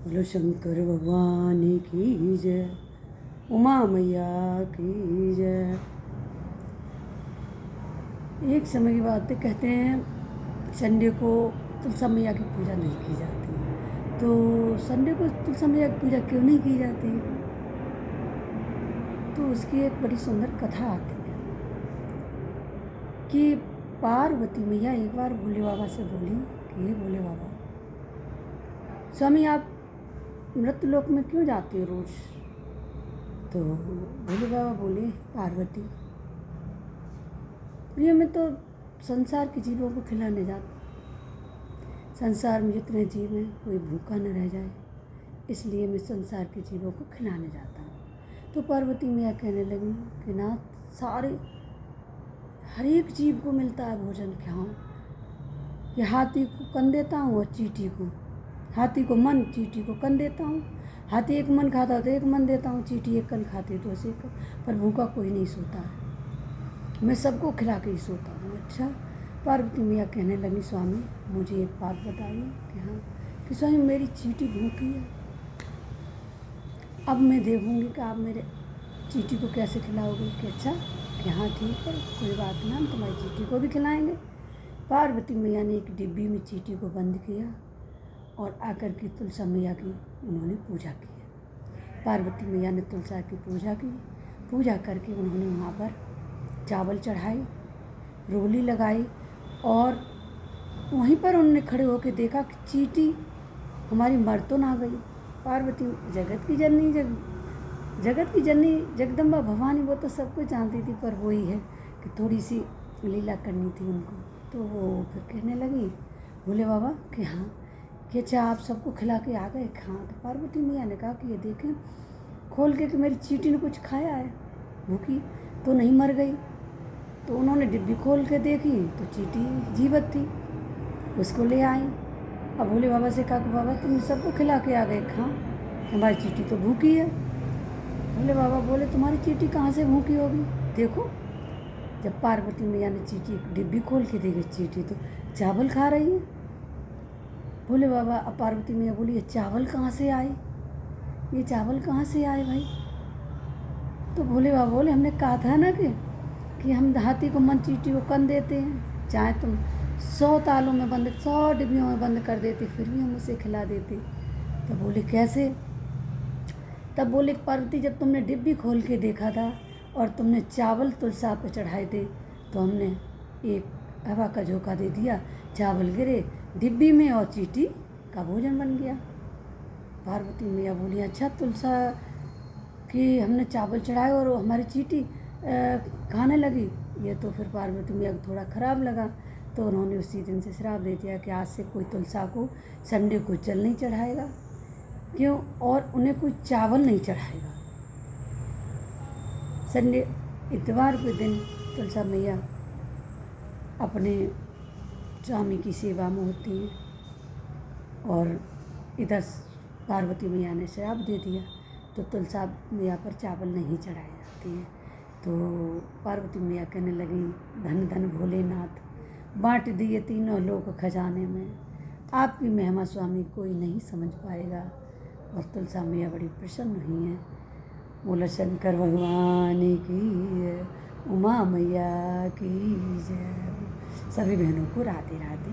बोलो शंकर भगवान की जय, उमा मैया की जय। एक समय की बात है, कहते हैं संडे को तुलसा मैया की पूजा नहीं की जाती। तो संडे को तुलसा मैया की पूजा क्यों नहीं की जाती? तो उसकी एक बड़ी सुंदर कथा आती है कि पार्वती मैया एक बार भोले बाबा से बोली कि हे भोले बाबा, स्वामी आप मृतलोक में क्यों जाते हो रोज? तो भोले बाबा बोले, पार्वती प्रिय मैं तो संसार के जीवों को खिलाने जाता। संसार में जितने जीव हैं कोई भूखा न रह जाए, इसलिए मैं संसार के जीवों को खिलाने जाता हूँ। तो पार्वती मैया कहने लगी कि नाथ, सारे हर एक जीव को मिलता है भोजन, खाऊं। ये हाथी को कन देता हूँ और चींटी को, हाथी को मन, चींटी को कन देता हूँ। हाथी एक मन खाता तो एक मन देता हूँ, चींटी एक कन खाती तो उसे पर भूखा कोई नहीं सोता है, मैं सबको खिला के ही सोता हूँ। अच्छा, पार्वती मैया कहने लगी, स्वामी मुझे एक बात बताइए कि हाँ, कि स्वामी मेरी चींटी भूखी है, अब मैं देखूँगी कि आप मेरे चींटी को कैसे खिलाओगे। कि अच्छा, कि हाँ ठीक है, कोई बात नहीं, हम तुम्हारी चींटी को भी खिलाएंगे। पार्वती मैया ने एक डिब्बी में चींटी को बंद किया और आकर के तुलसा मैया की उन्होंने पूजा की। पार्वती मैया ने तुलसा की पूजा की, पूजा करके उन्होंने वहाँ पर चावल चढ़ाई, रोली लगाई और वहीं पर उन्होंने खड़े होकर देखा कि चींटी हमारी मर तो ना गई। पार्वती जगत की जननी, जगत की जननी जगदम्बा भवानी, वो तो सब कुछ जानती थी, पर वही है कि थोड़ी सी लीला करनी थी उनको। तो वो फिर कहने लगी भोले बाबा कि हाँ, कि अच्छा आप सबको खिला के आ गए? हाँ। तो पार्वती मैया ने कहा कि ये देखें खोल के कि मेरी चींटी ने कुछ खाया है, भूखी तो नहीं मर गई। तो उन्होंने डिब्बी खोल के देखी तो चींटी जीवित थी, उसको ले आई। अब भोले बाबा से कहा कि बाबा तुम सबको खिला के आ गए? हाँ, हमारी चींटी तो भूखी है। भोले बाबा बोले, तुम्हारी चींटी कहाँ से भूखी होगी? देखो, जब पार्वती मैया ने चींटी डिब्बी खोल के देखी, चींटी तो चावल खा रही है। भोले बाबा, अब पार्वती मैया बोली, ये चावल कहाँ से आए? ये चावल कहाँ से आए भाई? तो भोले बाबा बोले, हमने कहा था ना कि हम हाथी को मन, चींटी को कन देते हैं, चाहे तुम 100 तालों में बंद, 100 डिब्बियों में बंद कर देते, फिर भी हम उसे खिला देते। तो बोले कैसे? तब बोले, पार्वती जब तुमने डिब्बी खोल के देखा था और तुमने चावल तुलसा पर चढ़ाए थे, तो हमने एक हवा का झोंका दे दिया, चावल गिरे डिब्बी में और चींटी का भोजन बन गया। पार्वती मैया बोली, अच्छा तुलसा कि हमने चावल चढ़ाए और हमारी चींटी खाने लगी। ये तो फिर पार्वती मैया को थोड़ा ख़राब लगा, तो उन्होंने उसी दिन से श्राप दे दिया कि आज से कोई तुलसा को संडे को जल नहीं चढ़ाएगा, क्यों, और उन्हें कोई चावल नहीं चढ़ाएगा। संडे इतवार के दिन तुलसा मैया अपने स्वामी की सेवा में होती हैं और इधर पार्वती मैया ने श्राप दे दिया, तो तुलसा मैया पर चावल नहीं चढ़ाए जाते हैं। तो पार्वती मैया कहने लगी, धन धन भोलेनाथ, बांट दिए तीनों लोक खजाने में, आपकी महिमा स्वामी कोई नहीं समझ पाएगा। और तुलसा मैया बड़ी प्रसन्न हुई हैं। बोला शंकर भगवान की जय, उमा मैया की जय। सभी बहनों को राधे राधे।